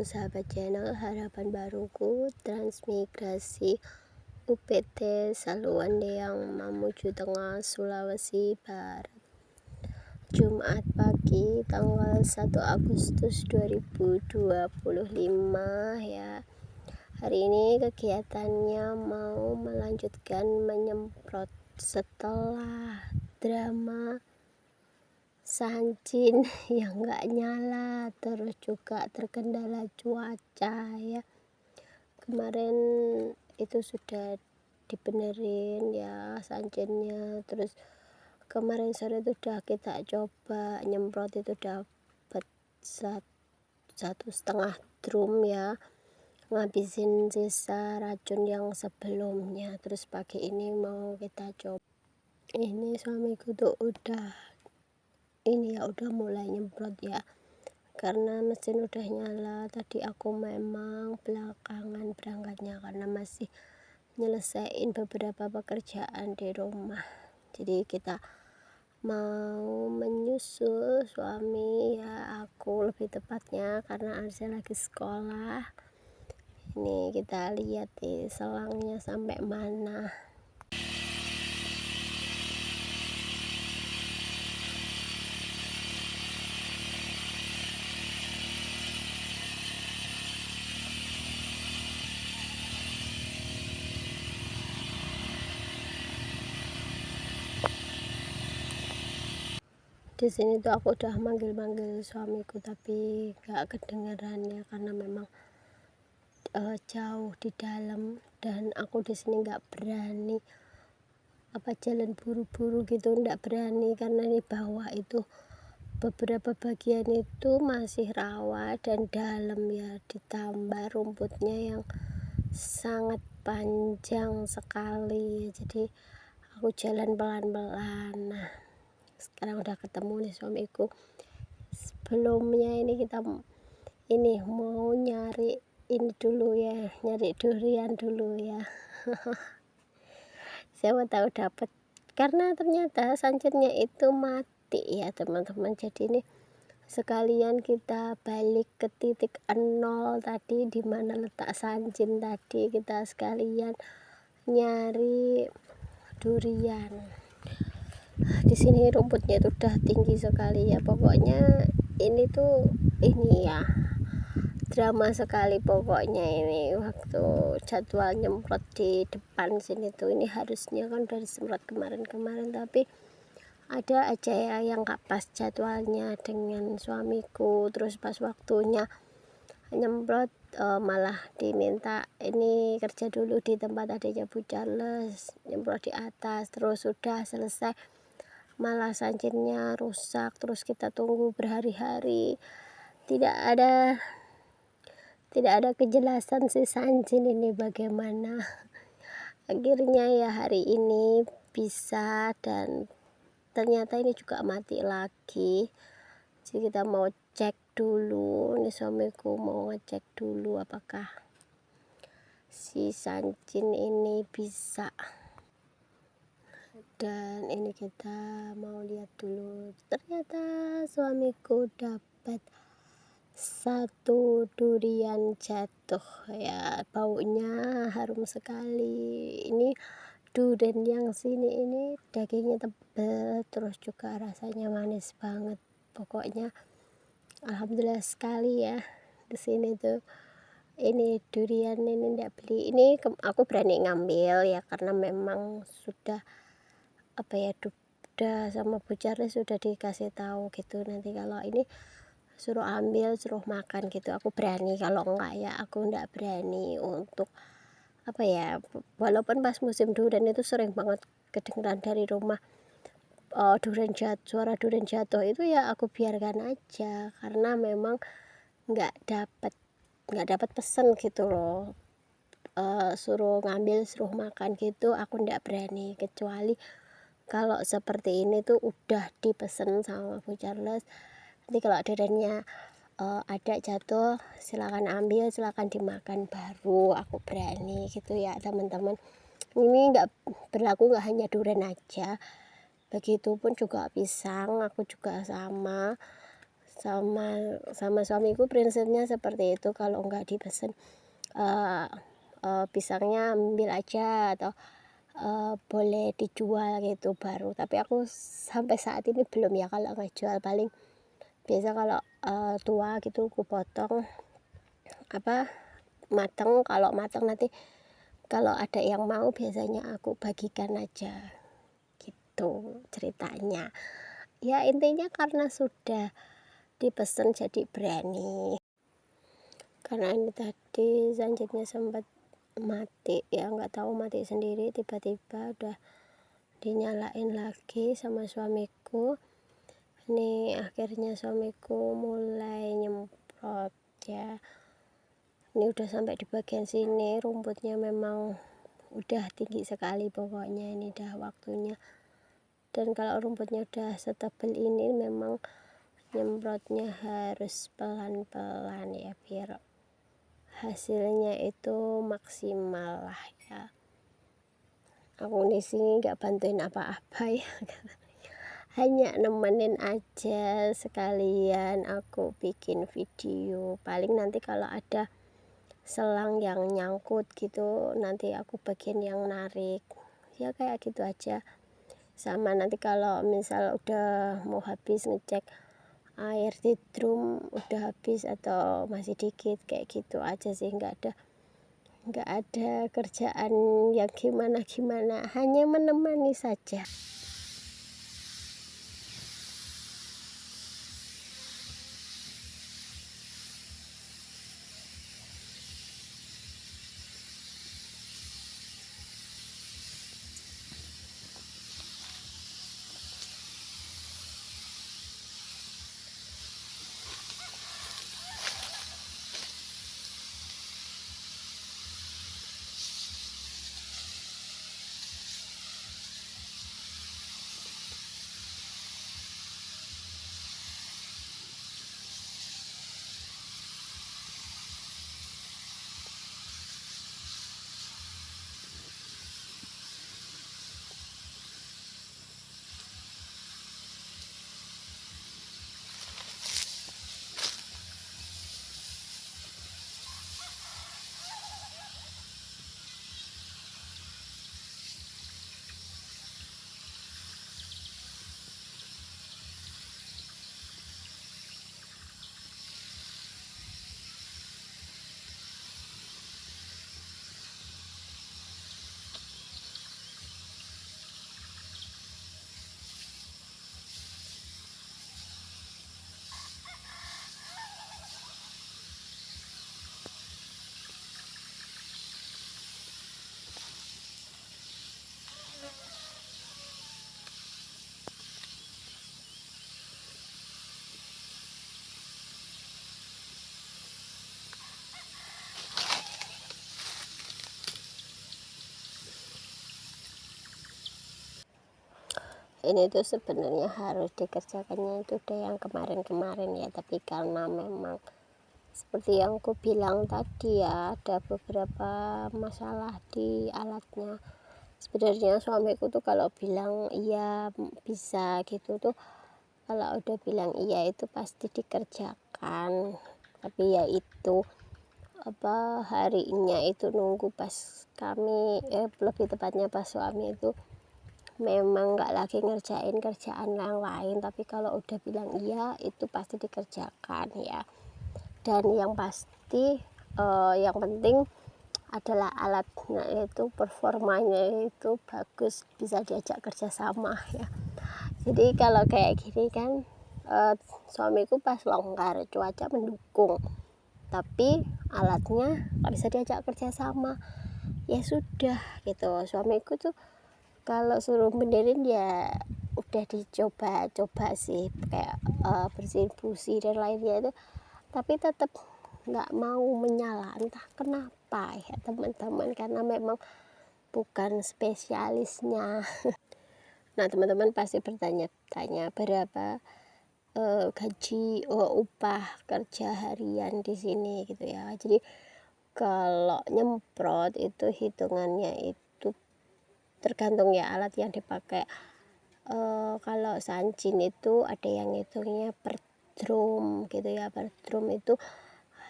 sahabat channel Harapan Baruku Transmigrasi UPT Saluan yang Mamuju Tengah Sulawesi Barat. Jumat pagi tanggal 1 Agustus 2025 ya. Hari ini kegiatannya mau melanjutkan menyemprot setelah drama Sancin yang nggak nyala, terus juga terkendala cuaca ya. Kemarin itu sudah dibenerin ya Sancinnya, terus kemarin sore itu udah kita coba nyemprot, itu dapat 1,5 drum ya, ngabisin sisa racun yang sebelumnya. Terus pagi ini mau kita coba, ini suamiku tuh udah mulai nyemprot ya, karena mesin udah nyala. Tadi aku memang belakangan berangkatnya karena masih nyelesain beberapa pekerjaan di rumah. Jadi kita mau menyusul suami ya, aku lebih tepatnya karena Arsa lagi sekolah. Ini kita lihat di selangnya sampai mana. Di sini tuh aku udah manggil suamiku tapi gak kedengeran ya, karena memang jauh di dalam dan aku di sini nggak berani jalan buru-buru gitu, nggak berani karena di bawah itu beberapa bagian itu masih rawa dan dalam ya, ditambah rumputnya yang sangat panjang sekali. Jadi aku jalan pelan-pelan. Nah, sekarang udah ketemu nih suamiku. Sebelumnya ini kita mau nyari ini dulu ya, nyari durian dulu ya. Siapa tahu dapat, karena ternyata Sancinnya itu mati ya teman-teman. Jadi ini sekalian kita balik ke titik 0 tadi, di mana letak Sancin tadi, kita sekalian nyari durian. Di sini rumputnya itu udah tinggi sekali ya, pokoknya ini ya drama sekali pokoknya. Ini waktu jadwal nyemprot di depan sini tuh, ini harusnya kan udah disemprot kemarin, tapi ada aja ya yang gak pas jadwalnya dengan suamiku. Terus pas waktunya nyemprot malah diminta ini kerja dulu di tempat adanya Bu Charles, nyemprot di atas. Terus sudah selesai malah Sancinnya rusak, terus kita tunggu berhari-hari, tidak ada kejelasan si Sancin ini bagaimana. Akhirnya ya hari ini bisa, dan ternyata ini juga mati lagi. Jadi kita mau cek dulu, ini suamiku mau ngecek dulu apakah si Sancin ini bisa. Dan ini kita mau lihat dulu, ternyata suamiku dapat 1 durian jatuh ya, baunya harum sekali. Ini durian yang sini ini dagingnya tebal, terus juga rasanya manis banget. Pokoknya alhamdulillah sekali ya. Di sini tuh ini durian ini ndak beli, ini aku berani ngambil ya karena memang sudah udah sama Bu Charles sudah dikasih tahu gitu, nanti kalau ini suruh ambil, suruh makan gitu, aku berani. Kalau enggak ya aku enggak berani untuk walaupun pas musim durian itu sering banget kedengeran dari rumah suara durian jatuh itu ya aku biarkan aja, karena memang nggak dapat pesen gitu loh, suruh ngambil, suruh makan gitu, aku enggak berani. Kecuali kalau seperti ini tuh udah dipesen sama Bu Charles, nanti kalau duriannya ada jatuh silakan ambil, silakan dimakan, baru aku berani gitu ya teman-teman. Ini nggak berlaku, nggak hanya durian aja, begitupun juga pisang, aku juga sama. sama suamiku prinsipnya seperti itu, kalau nggak dipesen pisangnya ambil aja, atau boleh dijual gitu baru. Tapi aku sampai saat ini belum ya kalau ngejual, paling biasa kalau tua gitu aku potong mateng. Kalau mateng nanti kalau ada yang mau biasanya aku bagikan aja gitu ceritanya. Ya intinya karena sudah dipesen jadi berani. Karena ini tadi zanjitnya sempat mati ya, nggak tahu mati sendiri, tiba-tiba udah dinyalain lagi sama suamiku. Ini akhirnya suamiku mulai nyemprot ya. Ini udah sampai di bagian sini, rumputnya memang udah tinggi sekali, pokoknya ini udah waktunya. Dan kalau rumputnya udah setebal ini memang nyemprotnya harus pelan-pelan ya, biar hasilnya itu maksimal lah ya. Aku di sini nggak bantuin apa-apa ya, hanya nemenin aja, sekalian aku bikin video. Paling nanti kalau ada selang yang nyangkut gitu, nanti aku bagian yang narik ya, kayak gitu aja. Sama nanti kalau misal udah mau habis ngecek air di drum udah habis atau masih dikit, kayak gitu aja sih. Nggak ada kerjaan yang gimana-gimana, hanya menemani saja. Ini tuh sebenarnya harus dikerjakannya itu udah yang kemarin-kemarin ya, tapi karena memang seperti yang aku bilang tadi ya, ada beberapa masalah di alatnya. Sebenarnya suamiku tuh kalau bilang iya bisa gitu tuh, kalau udah bilang iya itu pasti dikerjakan. Tapi ya itu harinya itu nunggu pas kami lebih tepatnya pas suami itu memang nggak lagi ngerjain kerjaan yang lain, tapi kalau udah bilang iya itu pasti dikerjakan ya. Dan yang pasti yang penting adalah alatnya itu performanya itu bagus, bisa diajak kerjasama ya. Jadi kalau kayak gini kan suamiku pas longgar, cuaca mendukung, tapi alatnya nggak bisa diajak kerjasama, ya sudah gitu. Suamiku tuh kalau suruh benerin ya udah dicoba-coba sih, kayak bersihin busi dan lainnya itu, tapi tetap nggak mau menyala, entah kenapa ya teman-teman, karena memang bukan spesialisnya. Nah teman-teman pasti bertanya-tanya berapa gaji upah kerja harian di sini gitu ya. Jadi kalau nyemprot itu hitungannya itu tergantung ya alat yang dipakai. Kalau sancin itu ada yang hitungnya per drum gitu ya. Per drum itu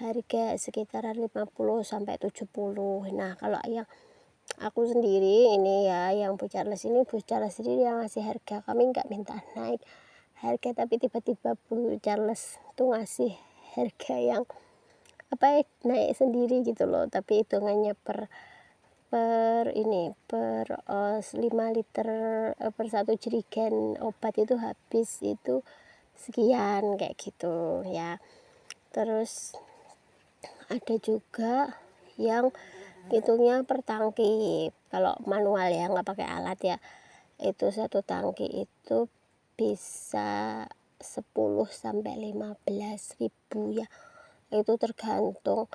harga sekitaran 50 sampai 70. Nah, kalau yang aku sendiri ini ya, yang Bu Charles sendiri yang ngasih harga, kami nggak minta naik harga, tapi tiba-tiba Bu Charles tuh ngasih harga yang naik sendiri gitu loh, tapi hitungannya per 5 liter, per 1 jerigen obat itu habis itu sekian kayak gitu ya. Terus ada juga yang hitungnya per tangki, kalau manual ya, nggak pakai alat ya, itu 1 tangki itu bisa 10 sampai 15.000 ya. Itu tergantung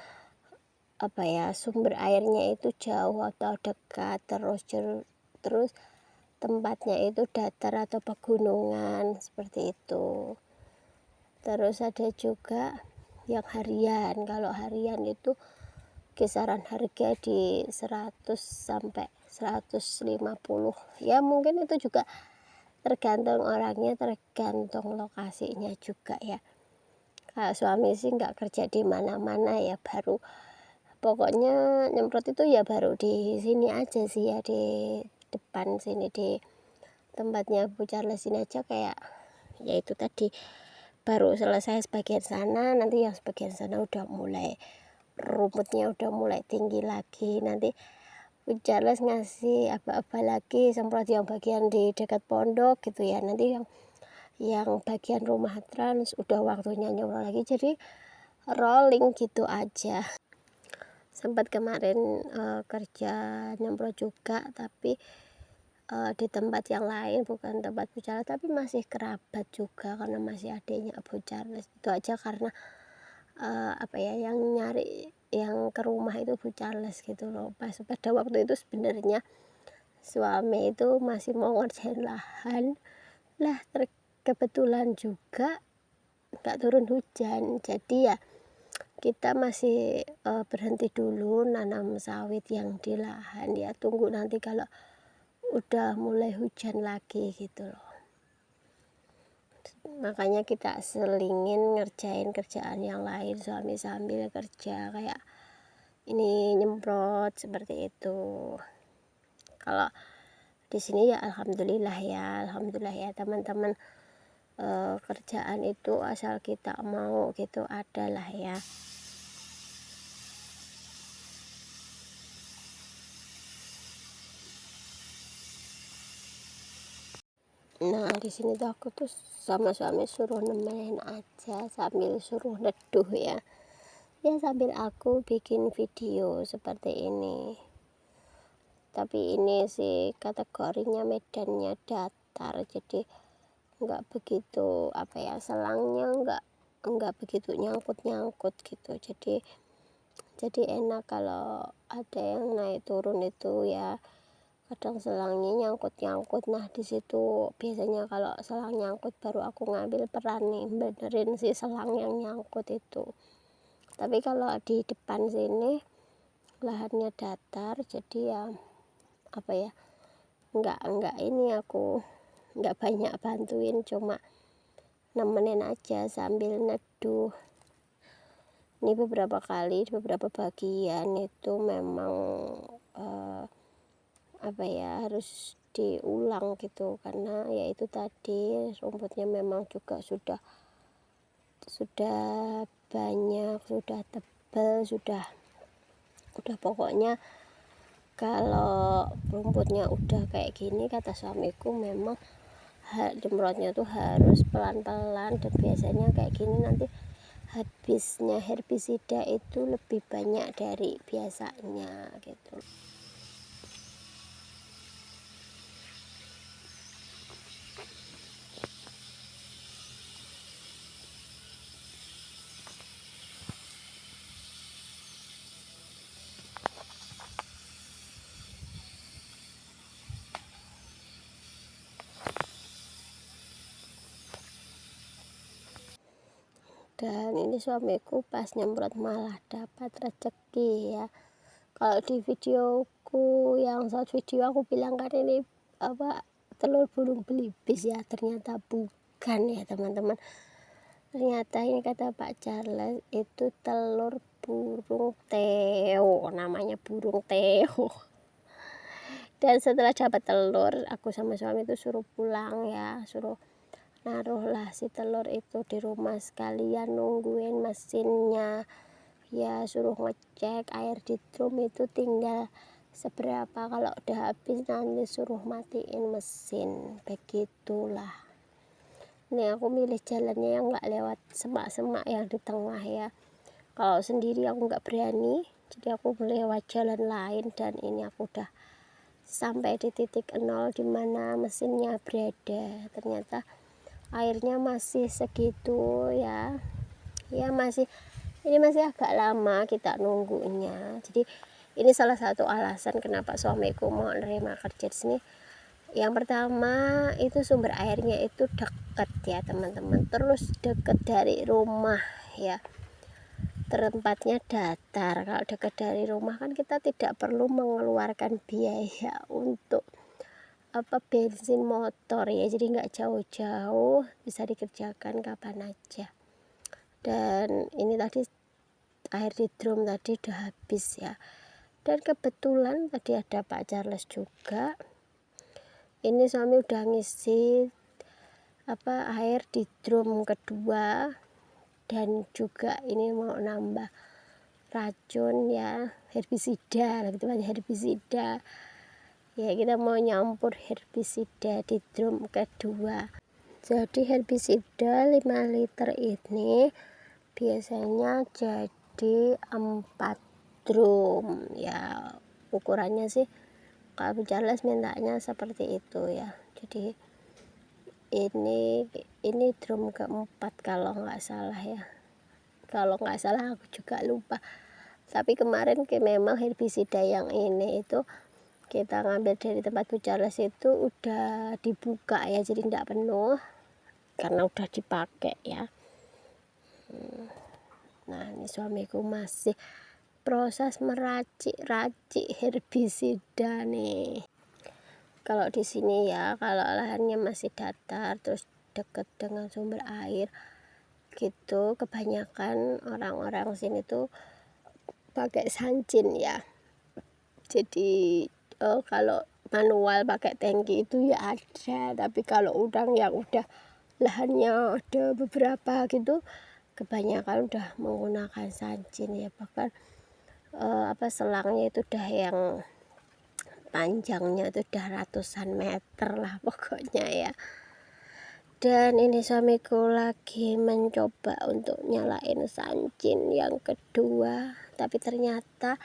sumber airnya itu jauh atau dekat, terus tempatnya itu datar atau pegunungan seperti itu. Terus ada juga yang harian. Kalau harian itu kisaran harga di 100 sampai 150 ya, mungkin itu juga tergantung orangnya, tergantung lokasinya juga ya. Kalau suami sih nggak kerja di mana-mana ya, baru pokoknya nyemprot itu ya baru di sini aja sih ya, di depan sini, di tempatnya Bu Charles ini aja, kayak ya itu tadi baru selesai sebagian sana, nanti yang sebagian sana udah mulai rumputnya udah mulai tinggi lagi, nanti Bu Charles ngasih apa-apa lagi, semprot yang bagian di dekat pondok gitu ya, nanti yang bagian rumah trans udah waktunya nyemprot lagi, jadi rolling gitu aja. Sempat kemarin kerja nyemprot juga, tapi di tempat yang lain, bukan tempat Bu Charles, tapi masih kerabat juga karena masih adiknya Bu Charles. Itu aja karena yang nyari yang ke rumah itu Bu Charles gitu loh. Pada waktu itu sebenarnya suami itu masih mau ngerjain lahan lah, kebetulan juga nggak turun hujan, jadi ya kita masih berhenti dulu nanam sawit yang di lahan ya, tunggu nanti kalau udah mulai hujan lagi gitu loh. Makanya kita selingin ngerjain kerjaan yang lain, suami sambil kerja kayak ini nyemprot seperti itu. Kalau di sini ya alhamdulillah ya teman-teman, kerjaan itu asal kita mau gitu adalah ya. Nah, di sini tuh aku tuh sama suami suruh nemenin aja sambil suruh neduh ya. Ya sambil aku bikin video seperti ini. Tapi ini sih kategorinya medannya datar, jadi nggak begitu selangnya nggak begitu nyangkut gitu. Jadi enak kalau ada yang naik turun itu ya. Kadang selangnya nyangkut. Nah, di situ biasanya kalau selang nyangkut baru aku ngambil peran nih benerin si selang yang nyangkut itu. Tapi kalau di depan sini lahannya datar, jadi ya nggak ini, aku nggak banyak bantuin, cuma nemenin aja sambil neduh. Ini beberapa bagian itu memang harus diulang gitu, karena ya itu tadi rumputnya memang juga sudah banyak, sudah tebal, sudah pokoknya kalau rumputnya udah kayak gini, kata suamiku memang semprotnya tuh harus pelan-pelan, dan biasanya kayak gini nanti habisnya herbisida itu lebih banyak dari biasanya gitu. Dan ini suamiku pas nyemprot malah dapat rezeki ya. Kalau di videoku yang short video aku bilang kan ini telur burung belibis ya, ternyata bukan ya teman-teman. Ternyata ini kata Pak Charles itu telur burung teo, namanya burung teo. Dan setelah dapat telur, aku sama suami itu suruh pulang ya, suruh naruhlah si telur itu di rumah, sekalian nungguin mesinnya ya, suruh ngecek air di drum itu tinggal seberapa, kalau udah habis nanti suruh matiin mesin, begitulah. Ini aku milih jalannya yang nggak lewat semak-semak yang di tengah ya, kalau sendiri aku nggak berani, jadi aku lewat jalan lain. Dan ini aku udah sampai di titik 0 dimana mesinnya berada. Ternyata airnya masih segitu ya, ini masih agak lama kita nunggunya. Jadi ini salah satu alasan kenapa suamiku mau nerima kerja di sini. Yang pertama itu sumber airnya itu dekat ya teman-teman, terus dekat dari rumah ya, tempatnya datar. Kalau dekat dari rumah kan kita tidak perlu mengeluarkan biaya untuk bensin motor ya, jadi nggak jauh-jauh, bisa dikerjakan kapan aja. Dan ini tadi air di drum tadi udah habis ya, dan kebetulan tadi ada Pak Charles juga. Ini suami udah ngisi air di drum kedua, dan juga ini mau nambah racun ya, herbisida ya, kita mau nyampur herbisida di drum kedua. Jadi herbisida 5 liter ini biasanya jadi 4 drum ya, ukurannya sih kalau Charles mintanya seperti itu ya. Jadi ini drum keempat kalau nggak salah ya, aku juga lupa. Tapi kemarin memang herbisida yang ini itu kita ngambil dari tempat Bu Charles itu udah dibuka ya, jadi tidak penuh karena udah dipakai ya. Nah ini suamiku masih proses meracik herbisida nih. Kalau di sini ya, kalau lahannya masih datar terus dekat dengan sumber air gitu, kebanyakan orang-orang sini tuh pakai sancin ya. Jadi kalau manual pakai tangki itu ya ada, tapi kalau udang yang udah lahannya ada beberapa gitu, kebanyakan udah menggunakan sancin ya. Bahkan selangnya itu udah yang panjangnya itu udah ratusan meter lah pokoknya ya. Dan ini suamiku lagi mencoba untuk nyalain sancin yang kedua, tapi ternyata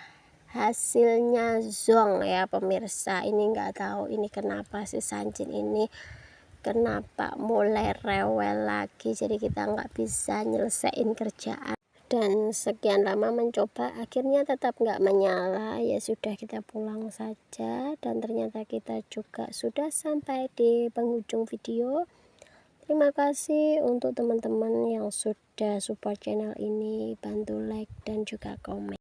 hasilnya zong ya pemirsa. Ini nggak tahu ini kenapa si sancin ini kenapa mulai rewel lagi, jadi kita nggak bisa nyelesain kerjaan. Dan sekian lama mencoba, akhirnya tetap nggak menyala. Ya sudah, kita pulang saja. Dan ternyata kita juga sudah sampai di penghujung video. Terima kasih untuk teman-teman yang sudah support channel ini, bantu like dan juga komen.